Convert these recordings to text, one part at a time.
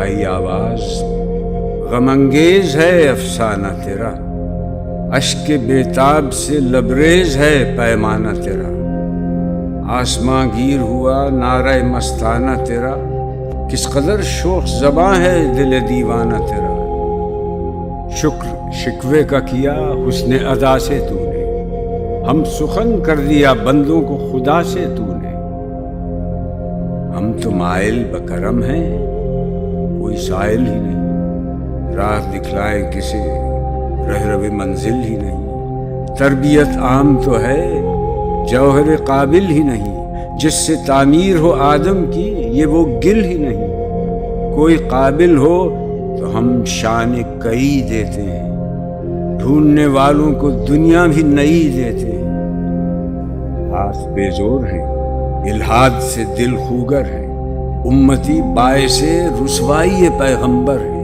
آئی آواز، غم انگیز ہے افسانہ تیرا، اشک بیتاب سے لبریز ہے پیمانہ تیرا، آسماں گیر ہوا نعرہ مستانہ تیرا، کس قدر شوخ زباں ہے دل دیوانہ تیرا، شکر شکوے کا کیا حسن ادا سے تو نے، ہم سخن کر دیا بندوں کو خدا سے تو نے، ہم تو مائل بکرم ہیں کوئی سائل ہی نہیں، راہ دکھلائے کسے رہرو منزل ہی نہیں، تربیت عام تو ہے جوہر قابل ہی نہیں، جس سے تعمیر ہو آدم کی یہ وہ گل ہی نہیں، کوئی قابل ہو تو ہم شان کئی دیتے ہیں، ڈھونڈنے والوں کو دنیا بھی نئی دیتے ہیں، ہاتھ بے زور ہیں الحاد سے دل خوگر ہیں، امتی باعث رسوائی پیغمبر ہیں،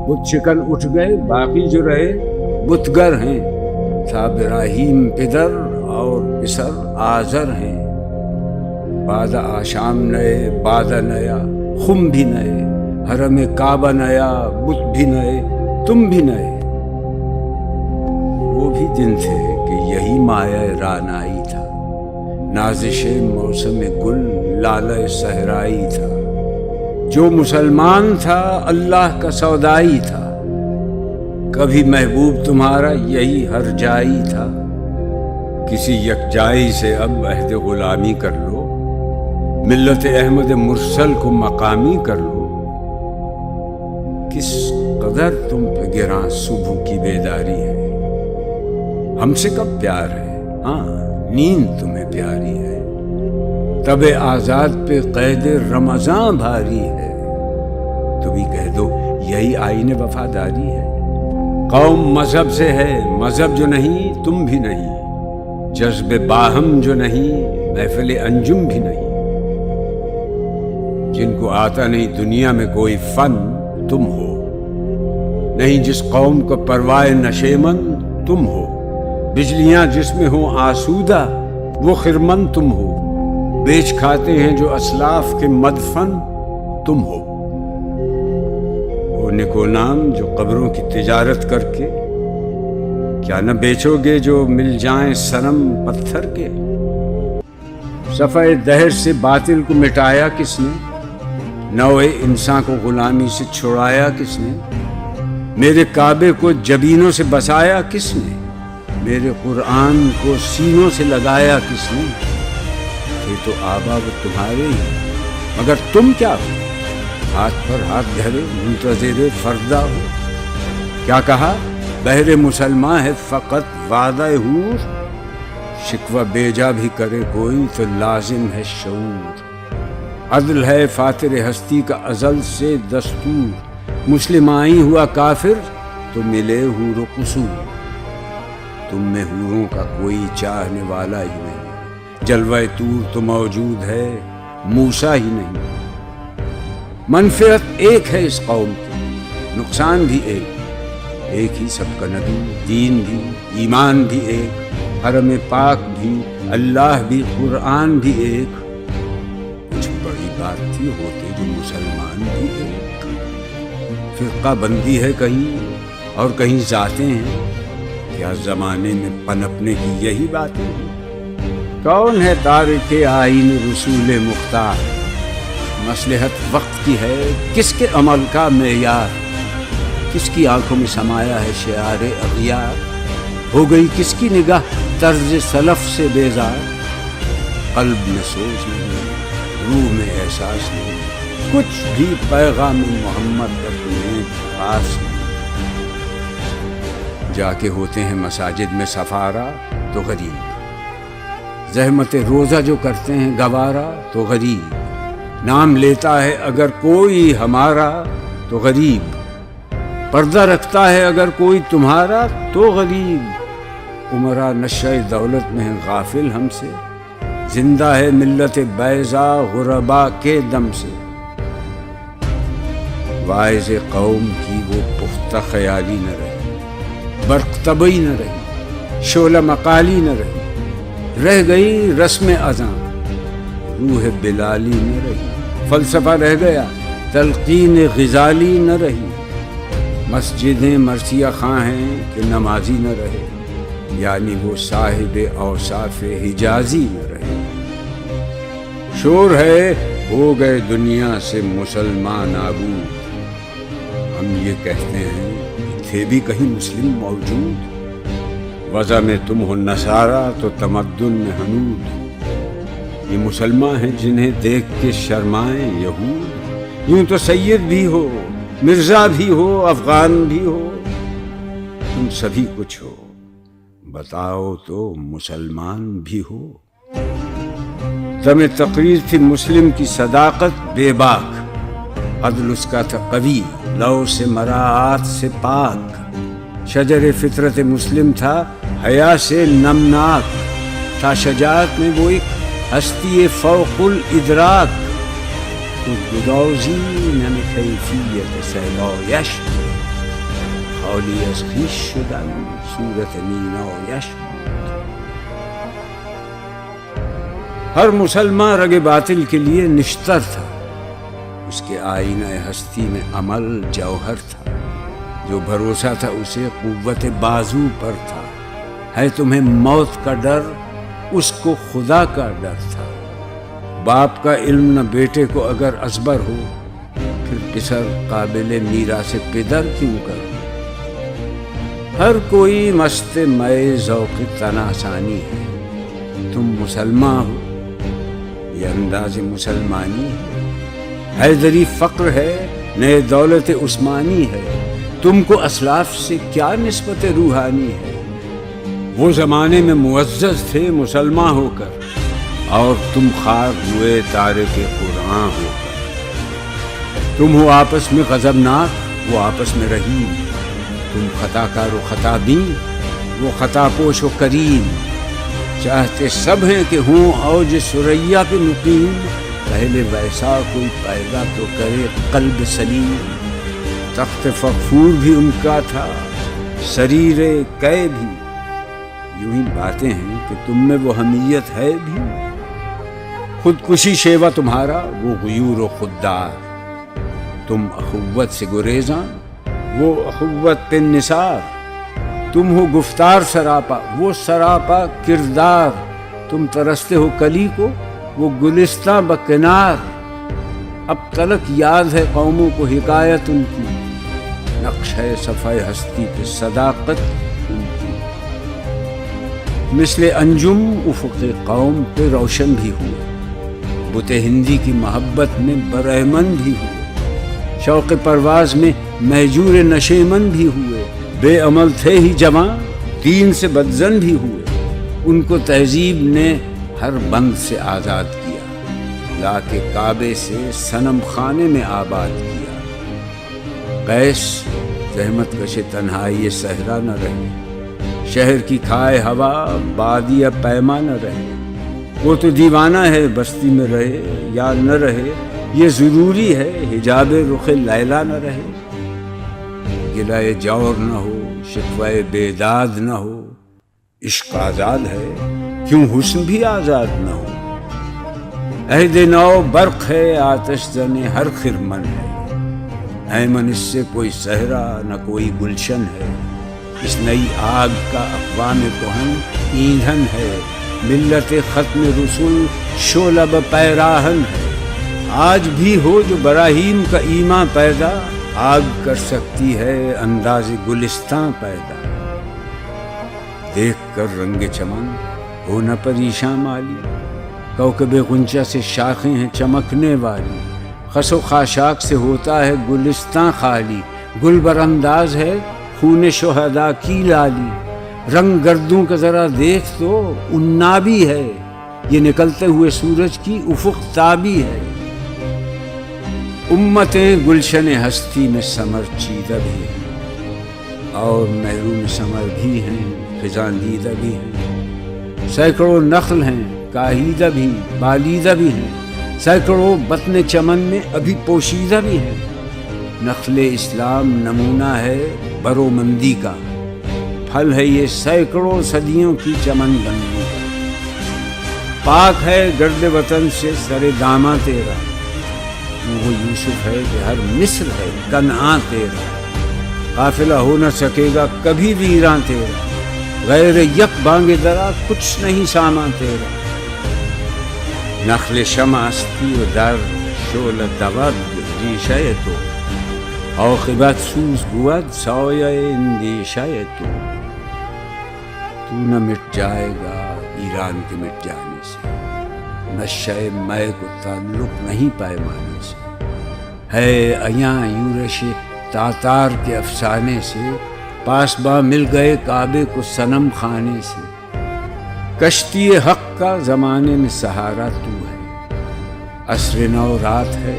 بت شکن اٹھ گئے باقی جو رہے بتگر ہیں، تھا ابراہیم پدر اور پسر آزر ہیں، بعد آشام نئے بعد نیا خم بھی نئے، حرم کعبہ نیا بت بھی نئے تم بھی نئے، وہ بھی دن تھے کہ یہی مایہ رانائی تھا، نازش موسم گل لالہ صحرائی تھا، جو مسلمان تھا اللہ کا سودائی تھا، کبھی محبوب تمہارا یہی ہر جائی تھا، کسی یکجائی سے اب عہد غلامی کر لو، ملت احمد مرسل کو مقامی کر لو، کس قدر تم پہ گراں صبح کی بیداری ہے، ہم سے کب پیار ہے ہاں نیند تمہیں پیاری ہے، تب آزاد پہ قید رمضاں بھاری ہے، تو بھی کہہ دو یہی آئین وفاداری ہے، قوم مذہب سے ہے مذہب جو نہیں تم بھی نہیں، جذب باہم جو نہیں محفل انجم بھی نہیں، جن کو آتا نہیں دنیا میں کوئی فن تم ہو، نہیں جس قوم کو پرواہ نشیمن تم ہو، بجلیاں جس میں ہوں آسودہ وہ خرمن تم ہو، بیچ کھاتے ہیں جو اسلاف کے مدفن تم ہو، وہ نکو نام جو قبروں کی تجارت کر کے، کیا نہ بیچو گے جو مل جائیں صنم پتھر کے، صفحہ دہر سے باطل کو مٹایا کس نے، نوع انسان کو غلامی سے چھڑایا کس نے، میرے کعبے کو جبینوں سے بسایا کس نے، میرے قرآن کو سینوں سے لگایا کس نے، یہ تو آبا وہ تمہارے ہی مگر تم کیا ہو، ہاتھ پر ہاتھ دھرے منتظر فردا ہو، کیا کہا بہر مسلمان ہے فقط وعدہ حور، شکوہ بیجا بھی کرے کوئی تو لازم ہے شعور، عدل ہے فاتر ہستی کا ازل سے دستور، مسلم آئی ہوا کافر تو ملے حور و قصور، تم میں حوروں کا کوئی چاہنے والا ہی نہیں، جلوہ طور تو موجود ہے موسیٰ ہی نہیں، منفعت ایک ہے اس قوم کی نقصان بھی ایک ہی سب کا نبی، دین بھی ایمان بھی ایک، حرم پاک بھی اللہ بھی قرآن بھی ایک، کچھ بڑی بات تھی ہوتے جو مسلمان بھی ایک، فرقہ بندی ہے کہیں اور کہیں ذاتیں ہیں، کیا زمانے میں پنپنے کی یہی باتیں ہیں، کون ہے تارک آئین رسول مختار، مصلحت وقت کی ہے کس کے عمل کا معیار، کس کی آنکھوں میں سمایا ہے شعار اغیار، ہو گئی کس کی نگاہ طرز سلف سے بیزار، قلب میں سوچ نہیں روح میں احساس نہیں، کچھ بھی پیغام محمد اپنے پاس نہیں، جا کے ہوتے ہیں مساجد میں سفارا تو غریب، زحمت روزہ جو کرتے ہیں گوارا تو غریب، نام لیتا ہے اگر کوئی ہمارا تو غریب، پردہ رکھتا ہے اگر کوئی تمہارا تو غریب، عمرہ نشہ دولت میں ہے غافل ہم سے، زندہ ہے ملت بیضا غربا کے دم سے، واعظ قوم کی وہ پختہ خیالی نہ رہی، برق طبعی نہ رہی، شعلہ مقالی نہ رہی، رہ گئی رسم اذاں، روح بلالی نہ رہی، فلسفہ رہ گیا تلقین غزالی نہ رہی، مسجدیں مرثیہ خواں ہیں کہ نمازی نہ رہے، یعنی وہ صاحب اوصاف حجازی نہ رہے۔ شور ہے ہو گئے دنیا سے مسلمان نابود، ہم یہ کہتے ہیں کہ تھے بھی کہیں مسلم موجود، وضع میں تم ہو نصارہ تو تمدن میں حنود، یہ مسلمان ہیں جنہیں دیکھ کے شرمائیں یہود، یوں تو سید بھی ہو، مرزا بھی ہو، افغان بھی ہو، تم سبھی کچھ ہو، بتاؤ تو مسلمان بھی ہو۔ دم تقریر تھی مسلم کی صداقت بے باک، عدل اس کا تھا قوی، لو سے مراعات سے پاک، شجر فطرت مسلم تھا حیا سے نمناک، تھا شجاعت میں وہ ایک ہستی فوق الادراک، گدازین کیفیت سیلایش، خالی از خویش شدن صورت مینایش بود۔ ہر مسلمان رگ باطل کے لیے نشتر تھا، اس کے آئینہ ہستی میں عمل جوہر تھا، جو بھروسہ تھا اسے قوت بازو پر تھا، ہے تمہیں موت کا ڈر، اس کو خدا کا ڈر تھا۔ باپ کا علم نہ بیٹے کو اگر ازبر ہو، پھر پسر قابل میراث پدر کیوں کر؟ ہر کوئی مست مئے ذوق تناسانی ہے، تم مسلمان ہو، یہ انداز مسلمانی ہے، حیدری فقر ہے، نئے دولت عثمانی ہے، تم کو اسلاف سے کیا نسبت روحانی ہے؟ وہ زمانے میں معزز تھے مسلمان ہو کر، اور تم خار ہوئے تارک قرآن ہو کر۔ تم ہو آپس میں غضبناک، وہ آپس میں رحیم، تم خطا کار و خطا بین، وہ خطا پوش و کریم، چاہتے سب ہیں کہ ہوں اوج ثریا پہ مقیم، پہلے ویسا کوئی پیدا تو کرے قلب سلیم۔ تخت فخور بھی ان کا تھا، سریر قے بھی، یوں ہی باتیں ہیں کہ تم میں وہ حمیت ہے بھی، خودکشی شیوا تمہارا وہ غیور و خوددار، تم اخوت سے گریزاں وہ اخوت پہ نثار، تم ہو گفتار سراپا وہ سراپا کردار، تم ترستے ہو کلی کو وہ گلستاں بکنار، اب تلک یاد ہے قوموں کو حکایت ان کی، نقش ہے صفحہ ہستی پہ صداقت ان کی، مثل انجم افق قوم پہ روشن بھی ہوئے، بت ہندی کی محبت میں برہمن بھی ہوئے، شوق پرواز میں مہجور نشیمن بھی ہوئے، بے عمل تھے ہی جوان دین سے بدزن بھی ہوئے، ان کو تہذیب نے ہر بند سے آزاد کیا، لا کے کعبے سے صنم خانے میں آباد کیا۔ قیس زحمت کش تنہائی صحرا نہ رہے، شہر کی کھائے ہوا بادیہ پیما نہ رہے، وہ تو دیوانہ ہے بستی میں رہے یا نہ رہے، یہ ضروری ہے حجاب رخ لیلا نہ رہے، گلائے جور نہ ہو شکوائے بیداد نہ ہو، عشق آزاد ہے کیوں حسن بھی آزاد نہ ہو، عہد نو برق ہے آتش زنے ہر خرمن ہے، ایمن اس سے کوئی صحرا نہ کوئی گلشن ہے، اس نئی آگ کا اقوام کہن ایندھن ہے، ملت ختم رسول شعلہ پیراہن ہے، آج بھی ہو جو براہیم کا ایمان پیدا، آگ کر سکتی ہے انداز گلستان پیدا، دیکھ کر رنگ چمن ہو نہ پریشاں مالی، کوکب غنچہ سے شاخیں ہیں چمکنے والی، خس و خاشاک سے ہوتا ہے گلستان خالی، گل بر انداز ہے خون شہداء کی لالی، رنگ گردوں کا ذرا دیکھ تو انابی ہے، یہ نکلتے ہوئے سورج کی افق تابی ہے، امتیں گلشن ہستی میں سمر چیدہ بھی ہیں، اور محروم سمر بھی ہیں خزاں دیدہ بھی ہیں، سینکڑوں نخل ہیں کاہیدہ بھی بالیدہ بھی ہیں، سینکڑوں بطن چمن میں ابھی پوشیدہ بھی ہیں، نخل اسلام نمونہ ہے برومندی کا، پھل ہے یہ سینکڑوں صدیوں کی چمن بندی کا، پاک ہے گرد وطن سے سر داماں تیرا، وہ یوسف ہے کہ ہر مصر ہے کنعان تیرا، قافلہ ہو نہ سکے گا کبھی ویراں تیرا، غیر یک بانگ درا کچھ نہیں سامان تیرا، نخل شمع استی و در شعل دود ریشه تو، عاقبت سوز بود سایه اندیشه تو نہ مٹ جائے گا ایران کے مٹ جانے سے، نشہ مے کو تعلق نہیں پیمانے سے، ہے ایاں یورش تاتار کے افسانے سے، پاسباں مل گئے کعبے کو صنم خانے سے، کشتی حق کا زمانے میں سہارا تو ہے، عصر نو رات ہے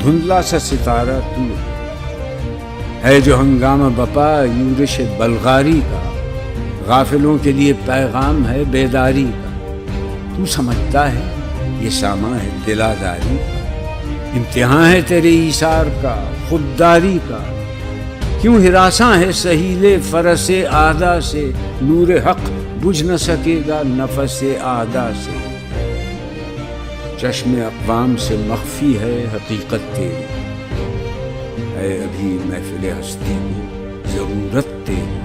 دھندلا سا ستارہ تو ہے جو ہنگامہ بپا یورش بلغاری کا، غافلوں کے لیے پیغام ہے بیداری کا، تو سمجھتا ہے یہ ساما ہے دلاداری کا، امتحان ہے تیرے ایثار کا خودداری کا، کیوں ہراساں ہے سہیل فرس آدھا سے، نور حق بجھ نہ سکے گا نفس آدھا سے، چشم اقوام سے مخفی ہے حقیقت تیری، ہے ابھی محفل ہستی میں ضرورت تیری،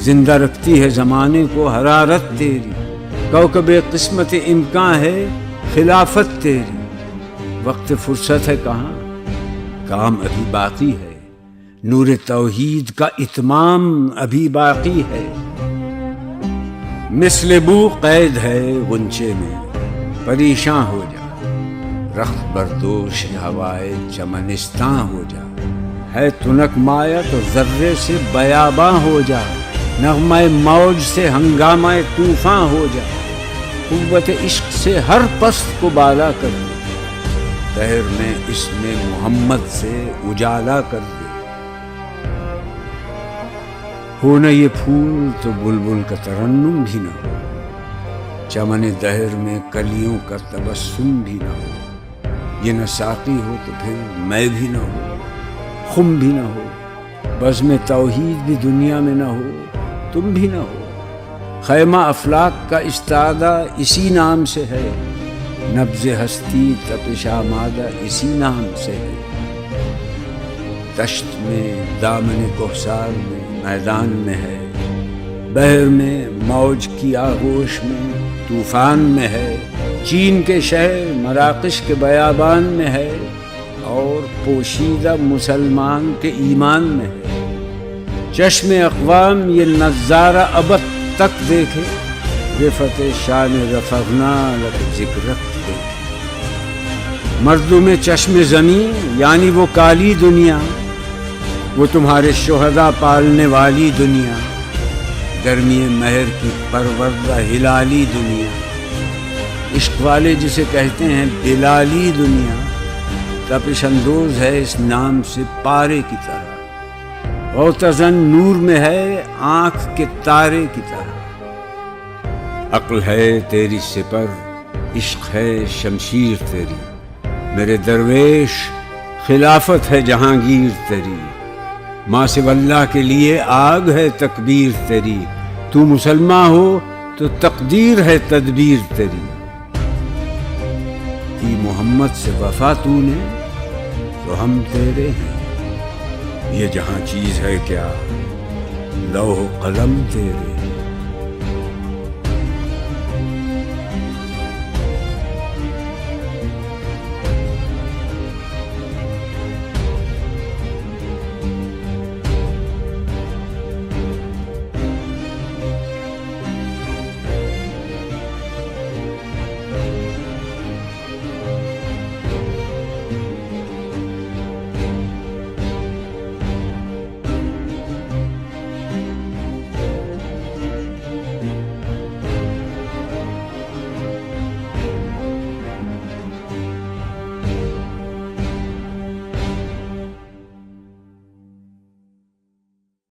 زندہ رکھتی ہے زمانے کو حرارت تیری، کوكب قسمت امکان ہے خلافت تیری، وقت فرصت ہے کہاں کام ابھی باقی ہے، نور توحید کا اتمام ابھی باقی ہے، مثل بو قید ہے غنچے میں پریشاں ہو جا، رخت بردوش ہوائے چمنستاں ہو جا، ہے تنک مایا تو ذرے سے بیاباں ہو جا، نغمہ موج سے ہنگامہ طوفاں ہو جا، قوت عشق سے ہر پست کو بالا کر دے، دہر میں اس میں محمد سے اجالا کر دے، ہو نہ یہ پھول تو بلبل کا ترنم بھی نہ ہو، چمن دہر میں کلیوں کا تبسم بھی نہ ہو، یہ نہ ساقی ہو تو پھر میں بھی نہ ہو، خم بھی نہ ہو، بزم توحید بھی دنیا میں نہ ہو، تم بھی نہ ہو، خیمہ افلاک کا استادہ اسی نام سے ہے، نبض ہستی تپش آمادہ اسی نام سے ہے، دشت میں دامن کوہسار میں میدان میں ہے، بحر میں موج کی آغوش میں طوفان میں ہے، چین کے شہر مراکش کے بیابان میں ہے، اور پوشیدہ مسلمان کے ایمان میں ہے، چشم اقوام یہ نظارہ ابد تک دیکھے، رفت شان رفعنا لک ذکرک دیکھے، مردوں میں چشم زمین یعنی وہ کالی دنیا، وہ تمہارے شہداء پالنے والی دنیا، گرمی مہر کی پروردہ ہلالی دنیا، عشق والے جسے کہتے ہیں بلالی دنیا، تپش اندوز ہے اس نام سے پارے کی طرح، غوطہ-زن نور میں ہے آنکھ کے تارے کی طرح، عقل ہے تیری سپر عشق ہے شمشیر تیری، میرے درویش خلافت ہے جہانگیر تیری، ماں سے اللہ کے لیے آگ ہے تکبیر تیری، تو مسلمان ہو تو تقدیر ہے تدبیر تیری، کی محمد سے وفا تو نے تو ہم تیرے ہیں، یہ جہاں چیز ہے کیا لوح قلم تیرے۔